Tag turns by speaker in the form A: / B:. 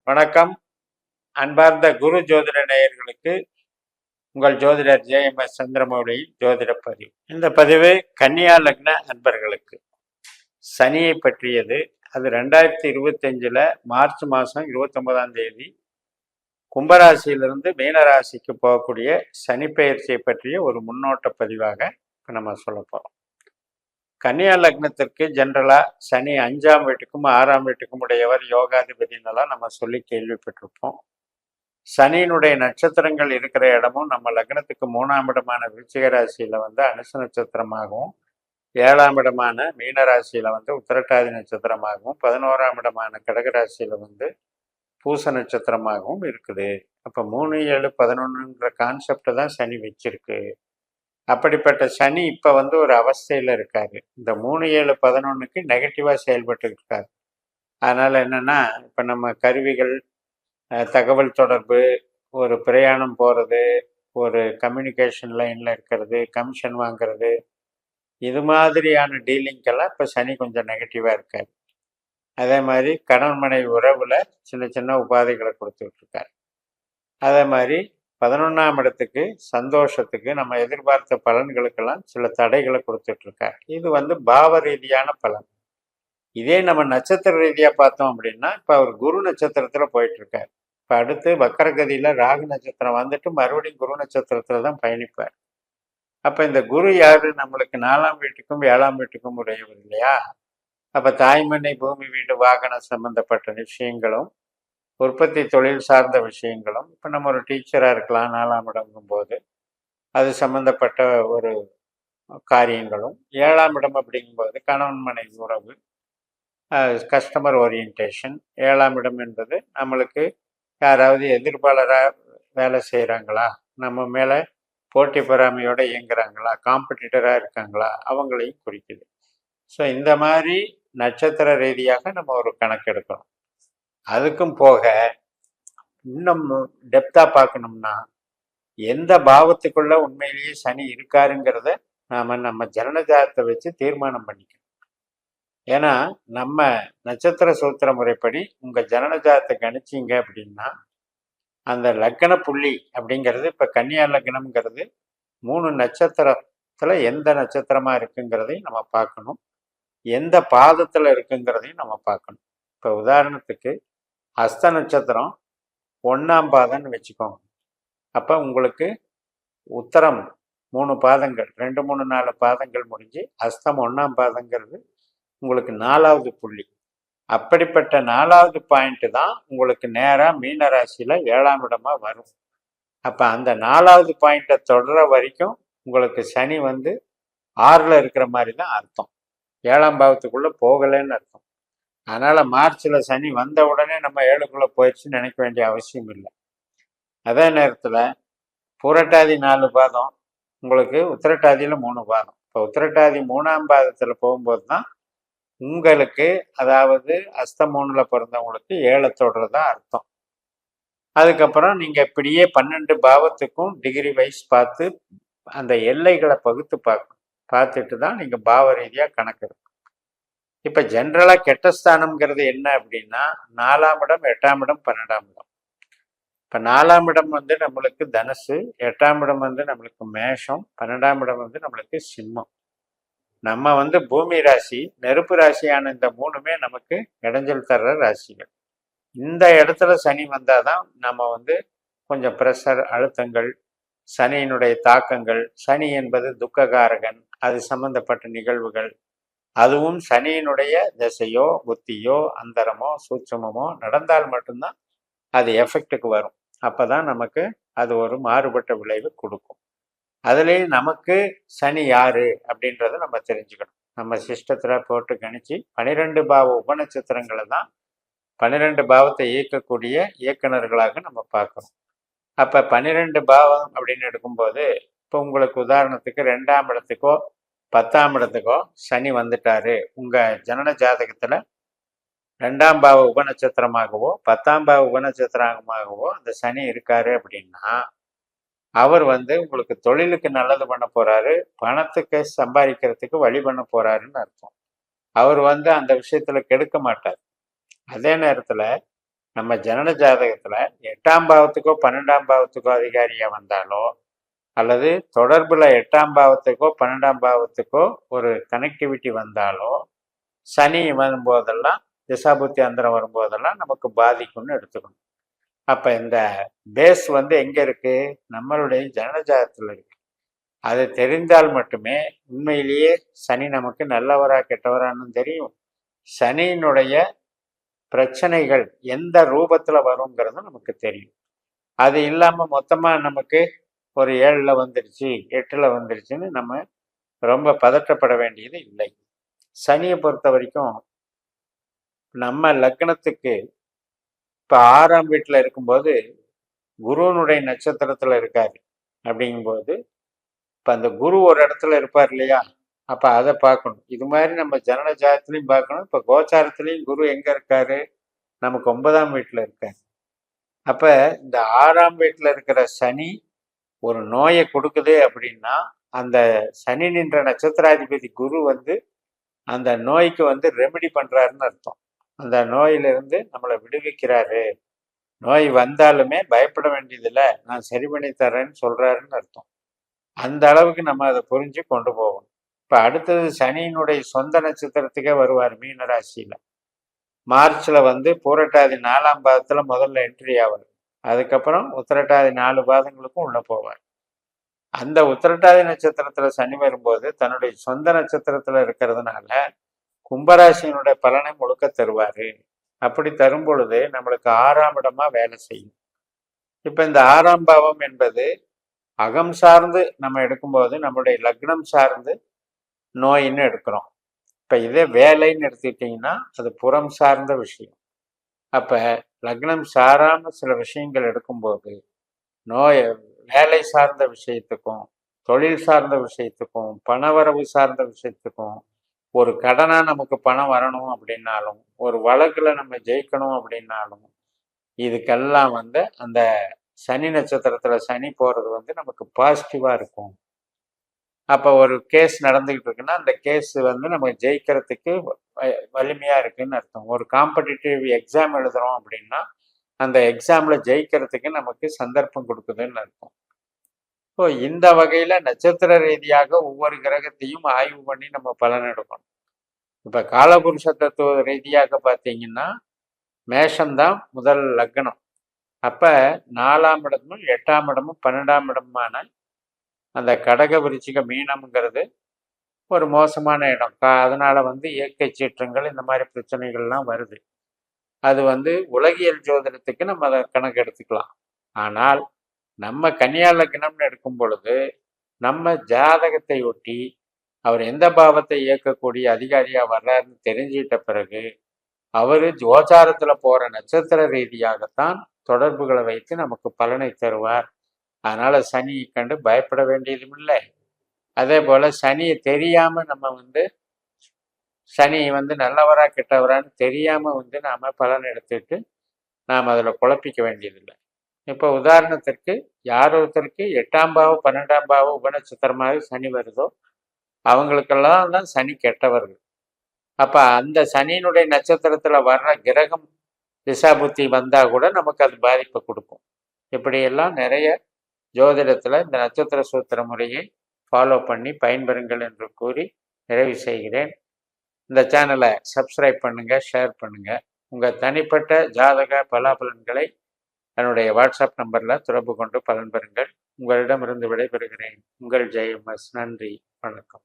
A: வணக்கம். அன்பார்ந்த குரு ஜோதிட நேயர்களுக்கு உங்கள் ஜோதிடர் ஜே.எம்.எஸ். சந்திரமௌலியின் ஜோதிட பதிவு. இந்த பதிவு கன்னியா லக்ன அன்பர்களுக்கு சனியை பற்றியது. அது 2025 மார்ச் மாதம் 29ஆம் தேதி கும்பராசியிலிருந்து மீனராசிக்கு போகக்கூடிய சனி பெயர்ச்சியை பற்றிய ஒரு முன்னோட்ட பதிவாக இப்போ நம்ம சொல்ல போகிறோம். கன்னியா லக்னத்திற்கு ஜென்ரலாக சனி 5ஆம் வீட்டுக்கும் 6ஆம் வீட்டுக்கும் உடையவர் யோகாதிபதினெல்லாம் நம்ம சொல்லி கேள்விப்பட்டிருப்போம். சனியினுடைய நட்சத்திரங்கள் இருக்கிற இடமும் நம்ம லக்னத்துக்கு 3ஆம் இடமான விருச்சிக ராசியில் அனுச நட்சத்திரமாகவும், 7ஆம் இடமான மீன ராசியில் உத்திரட்டாதி நட்சத்திரமாகவும், 11ஆம் இடமான கடகராசியில் பூச நட்சத்திரமாகவும் இருக்குது. அப்போ 3, 7, 11ன்ற கான்செப்டை தான் சனி வச்சிருக்கு. அப்படிப்பட்ட சனி இப்போ ஒரு அவஸ்தையில் இருக்காரு. இந்த 3, 7, 11க்கு நெகட்டிவாக செயல்பட்டு இருக்காரு. அதனால் என்னென்னா, இப்போ நம்ம கருவிகள், தகவல் தொடர்பு, ஒரு பிரயாணம் போகிறது, ஒரு கம்யூனிகேஷன் லைனில் இருக்கிறது, கமிஷன் வாங்கிறது, இது மாதிரியான டீலிங்கெல்லாம் இப்போ சனி கொஞ்சம் நெகட்டிவாக இருக்கார். அதே மாதிரி கணவன் மனைவி உறவில் சின்ன சின்ன உபாதைகளை கொடுத்துட்ருக்கார். அதே மாதிரி 11ஆம் இடத்துக்கு சந்தோஷத்துக்கு நம்ம எதிர்பார்த்த பலன்களுக்கெல்லாம் சில தடைகளை கொடுத்துட்ருக்கார். இது பாவ ரீதியான பலன். இதே நம்ம நட்சத்திர ரீதியாக பார்த்தோம் அப்படின்னா, இப்போ அவர் குரு நட்சத்திரத்தில் போயிட்டுருக்கார். இப்போ அடுத்து வக்கரகதியில் ராகு நட்சத்திரம் மறுபடியும் குரு நட்சத்திரத்தில் தான் பயணிப்பார். அப்போ இந்த குரு யார்? நம்மளுக்கு 4ஆம் வீட்டுக்கும் 7ஆம் வீட்டுக்கும் உடையவர் இல்லையா? அப்போ தாய்மனை, பூமி, வீடு, வாகனம் சம்பந்தப்பட்ட விஷயங்களும், உற்பத்தி தொழில் சார்ந்த விஷயங்களும், இப்போ நம்ம ஒரு டீச்சராக இருக்கலாம் 4ஆம் இடங்கும் போது அது சம்மந்தப்பட்ட ஒரு காரியங்களும், 7ஆம் இடம் அப்படிங்கும்போது கணவன் மனைவி உறவு, கஸ்டமர் ஓரியன்டேஷன். 7ஆம் இடம் என்பது நம்மளுக்கு யாராவது எதிர்ப்பாளராக வேலை செய்கிறாங்களா, நம்ம மேலே போட்டி பொறாமையோடு இயங்குறாங்களா, காம்படிட்டராக இருக்காங்களா, அவங்களையும் குறிக்குது. ஸோ இந்த மாதிரி நட்சத்திர ரீதியாக நம்ம ஒரு கணக்கு எடுக்கணும். அதுக்கும் போக இன்னும் டெப்த்தாக பார்க்கணும்னா, எந்த பாவத்துக்குள்ள உண்மையிலேயே சனி இருக்காருங்கிறத நம்ம ஜனனஜாதத்தை வச்சு தீர்மானம் பண்ணிக்கணும். ஏன்னா நம்ம நட்சத்திர சூத்திர முறைப்படி உங்கள் ஜனனஜாதத்தை கணிச்சிங்க அப்படின்னா, அந்த லக்ன புள்ளி அப்படிங்கிறது, இப்போ கன்னியா லக்னம்ங்கிறது 3 நட்சத்திரத்தில் எந்த நட்சத்திரமாக இருக்குங்கிறதையும் நம்ம பார்க்கணும், எந்த பாதத்தில் இருக்குங்கிறதையும் நம்ம பார்க்கணும். இப்போ உதாரணத்துக்கு ஹஸ்த நட்சத்திரம் 1ஆம் பாதம்னு வச்சுக்கோங்க. அப்போ உங்களுக்கு உத்தரம் 3 பாதங்கள், 2, 3, 4 பாதங்கள் முடிஞ்சு ஹஸ்தம் 1ஆம் பாதங்கிறது உங்களுக்கு 4வது புள்ளி. அப்படிப்பட்ட 4வது பாயிண்ட் தான் உங்களுக்கு நேராக மீனராசியில் 7ஆம் இடமா வரும். அப்போ அந்த 4வது பாயிண்ட்டை தொடர வரைக்கும் உங்களுக்கு சனி 6ல் இருக்கிற மாதிரி தான் அர்த்தம். 7ஆம் பாவத்துக்குள்ளே போகலைன்னு அர்த்தம். அதனால் மார்ச்சில் சனி வந்த உடனே நம்ம 7க்குள்ளே போயிடுச்சுன்னு நினைக்க வேண்டிய அவசியம் இல்லை. அதே நேரத்தில் புரட்டாதி 4 பாதம், உங்களுக்கு உத்திரட்டாதியில் 3 பாதம். இப்போ உத்திரட்டாதி 3ஆம் பாதத்தில் போகும்போது தான் உங்களுக்கு, அதாவது அஸ்தம் 3ல் பிறந்தவங்களுக்கு 7 தொடர்றதா அர்த்தம். அதுக்கப்புறம் நீங்கள் இப்படியே 12 பாவத்துக்கும் டிகிரி வைஸ் பார்த்து அந்த எல்லைகளை பகுத்து பார்த்துட்டு தான் நீங்கள் பாவ ரீதியாக கணக்கெடுக்கணும். இப்போ ஜென்ரலாக கெட்ட ஸ்தானம்ங்கிறது என்ன அப்படின்னா, 4ஆம் இடம், 8ஆம் இடம், 12ஆம் இடம். இப்போ 4ஆம் இடம் நம்மளுக்கு தனுசு, 8ஆம் இடம் நம்மளுக்கு மேஷம், 12ஆம் இடம் நம்மளுக்கு சிம்மம். நம்ம பூமி ராசி, நெருப்பு ராசியான இந்த 3மே நமக்கு இடைஞ்சல் தர்ற ராசிகள். இந்த இடத்துல சனி வந்தால் தான் நம்ம கொஞ்சம் ப்ரெஷர், அழுத்தங்கள், சனியினுடைய தாக்கங்கள், சனி என்பது துக்ககாரகன், அது சம்பந்தப்பட்ட நிகழ்வுகள், அதுவும் சனியினுடைய திசையோ புத்தியோ அந்தரமோ சூட்சமோ நடந்தால் மட்டும்தான் அது எஃபெக்டுக்கு வரும். அப்போ தான் நமக்கு அது ஒரு மாறுபட்ட விளைவு கொடுக்கும். அதுலேயும் நமக்கு சனி யார் அப்படின்றத நம்ம தெரிஞ்சுக்கணும். நம்ம சிஸ்டத்தில் போட்டு கணிச்சு 12 பாவ உபநட்சத்திரங்களை தான் 12 பாவத்தை இயக்கக்கூடிய இயக்குநர்களாக நம்ம பார்க்கணும். அப்போ 12 பாவம் அப்படின்னு எடுக்கும்போது, இப்போ உங்களுக்கு உதாரணத்துக்கு 2ஆம் இடத்துக்கோ 10ஆம் இடத்துக்கோ சனி வந்துட்டாரு, உங்கள் ஜனன ஜாதகத்தில் 2ஆம் பாவ உபநட்சத்திரமாகவோ 10ஆம் பாவ உபநட்சத்திரமாகவோ அந்த சனி இருக்காரு அப்படின்னா, அவர் உங்களுக்கு தொழிலுக்கு நல்லது பண்ண போறாரு, பணத்துக்கு சம்பாதிக்கிறதுக்கு வழி பண்ண போறாருன்னு அர்த்தம். அவர் அந்த விஷயத்துல கெடுக்க மாட்டார். அதே நேரத்தில் நம்ம ஜனன ஜாதகத்துல 8ஆம் பாவத்துக்கோ 12ஆம் பாவத்துக்கோ அதிகாரியா வந்தாலோ, அல்லது தொடர்புல 8ஆம் பாவத்துக்கோ 12ஆம் பாவத்துக்கோ ஒரு கனெக்டிவிட்டி வந்தாலோ, சனி வரும்போதெல்லாம் திசாபுத்தி அந்தரம் வரும்போதெல்லாம் நமக்கு பாதிக்கும்னு எடுத்துக்கணும். அப்ப இந்த பேஸ் வந்து எங்க இருக்கு? நம்மளுடைய ஜனன ஜாதகத்துல இருக்கு. அது தெரிந்தால் மட்டுமே உண்மையிலேயே சனி நமக்கு நல்லவரா கெட்டவரான்னு தெரியும். சனியினுடைய பிரச்சனைகள் எந்த ரூபத்துல வருங்கிறது நமக்கு தெரியும். அது இல்லாம மொத்தமா நமக்கு ஒரு 7ல வந்துருச்சு 8ல வந்துருச்சுன்னு நம்ம ரொம்ப பதட்டப்பட வேண்டியது இல்லை. சனியை பொறுத்த வரைக்கும் நம்ம லக்னத்துக்கு இப்ப 6ஆம் வீட்டுல இருக்கும்போது குருவனுடைய நட்சத்திரத்துல இருக்காரு. அப்படிங்கும்போது இப்ப அந்த குரு ஒரு இடத்துல இருப்பார் இல்லையா? அப்ப அதை பார்க்கணும். இது மாதிரி நம்ம ஜனன ஜாதகத்திலையும் பார்க்கணும். இப்ப கோச்சாரத்திலையும் குரு எங்க இருக்காரு? நமக்கு 9ஆம் வீட்டுல இருக்காரு. அப்ப இந்த 6ஆம் வீட்டுல இருக்கிற சனி ஒரு நோயை கொடுக்குது அப்படின்னா, அந்த சனி நின்ற நட்சத்திராதிபதி குரு வந்து அந்த நோய்க்கு வந்து ரெமெடி பண்றாருன்னு அர்த்தம். அந்த நோயிலிருந்து நம்மளை விடுவிக்கிறாரு. நோய் வந்தாலுமே பயப்பட வேண்டியதில்லை, நான் சரி பண்ணி தரேன்னு சொல்றாருன்னு அர்த்தம். அந்த அளவுக்கு நம்ம அதை புரிஞ்சு கொண்டு போகணும். இப்ப அடுத்தது சனியினுடைய சொந்த நட்சத்திரத்துக்கே வருவார் மீன ராசியில. மார்ச்ல வந்து பூரட்டாதி 4ஆம் பாதத்துல முதல்ல என்ட்ரி ஆவார். அதுக்கப்புறம் உத்திரட்டாதி 4 பாதங்களுக்கும் உள்ள போவார். அந்த உத்திரட்டாதி நட்சத்திரத்துல சனி வரும்போது தன்னுடைய சொந்த நட்சத்திரத்துல இருக்கிறதுனால கும்பராசியினுடைய பலனை முழுக்க தருவாரு. அப்படி தரும் பொழுது நம்மளுக்கு 6ஆம் இடமா வேலை செய்யும். இப்ப இந்த 6ஆம் பாவம் என்பது அகம் சார்ந்து நம்ம எடுக்கும்போது நம்மளுடைய லக்னம் சார்ந்து நோயின்னு எடுக்கிறோம். இப்ப இதே வேலைன்னு எடுத்துக்கிட்டீங்கன்னா அது புறம் சார்ந்த விஷயம். அப்ப லக்னம் சாராம சில விஷயங்கள் எடுக்கும்போது நோய் வேலை சார்ந்த விஷயத்துக்கும் தொழில் சார்ந்த விஷயத்துக்கும் பணவரவு சார்ந்த விஷயத்துக்கும் ஒரு கடனா நமக்கு பணம் வரணும் அப்படின்னாலும் ஒரு வழக்குல நம்ம ஜெயிக்கணும் அப்படின்னாலும் இதுக்கெல்லாம் வந்து அந்த சனி நட்சத்திரத்துல சனி போறது வந்து நமக்கு பாசிட்டிவா இருக்கும். அப்ப ஒரு கேஸ் நடந்துகிட்டு இருக்குன்னா அந்த கேஸ் வந்து நம்ம ஜெயிக்கிறதுக்கு வலிமையா இருக்குன்னு அர்த்தம். ஒரு காம்படிட்டிவ் எக்ஸாம் எழுதுறோம் அப்படின்னா அந்த எக்ஸாம்ல ஜெயிக்கிறதுக்கு நமக்கு சந்தர்ப்பம் கொடுக்குதுன்னு அர்த்தம். ஸோ இந்த வகையில நட்சத்திர ரீதியாக ஒவ்வொரு கிரகத்தையும் ஆய்வு பண்ணி நம்ம பலன் எடுக்கணும். இப்ப காலபுருஷ தத்துவ ரீதியாக பார்த்தீங்கன்னா மேஷம்தான் முதல் லக்னம். அப்ப 4ஆம் இடமும் 8ஆம் இடமும் 12ஆம் இடமுமான அந்த கடக விருச்சிக மீனம்ங்கிறது ஒரு மோசமான இடம். அதனால வந்து இயற்கை சீற்றங்கள் இந்த மாதிரி பிரச்சனைகள்லாம் வருது. அது வந்து உலகியல் ஜோதிடத்துக்கு நம்ம அதை கணக்கு எடுத்துக்கலாம். ஆனால் நம்ம கன்னியா லக்னம்னு எடுக்கும் பொழுது நம்ம ஜாதகத்தை ஒட்டி அவர் எந்த பாவத்தை இயக்கக்கூடிய அதிகாரியா வர்றாருன்னு தெரிஞ்சிட்ட பிறகு அவரு கோச்சாரத்துல போற நட்சத்திர ரீதியாகத்தான் தொடர்புகளை வைத்து நமக்கு பலனை தருவார். அதனால சனியை கண்டு பயப்பட வேண்டியதும் இல்லை. அதே போல சனியை தெரியாம நம்ம வந்து சனி வந்து நல்லவரா கெட்டவரான்னு தெரியாம வந்து நாம பலன் எடுத்துட்டு நாம் அதுல குழப்பிக்க வேண்டியதில்லை. இப்போ உதாரணத்திற்கு யார் ஒருத்தருக்கு 8ஆம் பாவம் 12ஆம் பாவம் உபநட்சத்திரமாக சனி வருதோ அவங்களுக்கெல்லாம் தான் சனி கெட்டவர்கள். அப்ப அந்த சனியினுடைய நட்சத்திரத்துல வர்ற கிரகம் திசாபுத்தி வந்தா கூட நமக்கு அது பாதிப்பை கொடுக்கும். இப்படியெல்லாம் நிறைய ஜோதிடத்துல இந்த நட்சத்திர சூத்திர முறையை ஃபாலோ பண்ணி பயன்பெறுங்கள் என்று கூறி நிறைவு செய்கிறேன். இந்த சேனலை சப்ஸ்கிரைப் பண்ணுங்க, ஷேர் பண்ணுங்க. உங்க தனிப்பட்ட ஜாதக பலாபலன்களை என்னுடைய வாட்ஸ்அப் நம்பர்ல தொடர்பு கொண்டு பலன் பெறுங்கள். உங்களிடமிருந்து விடைபெறுகிறேன். உங்கள் ஜெயம்எஸ். நன்றி, வணக்கம்.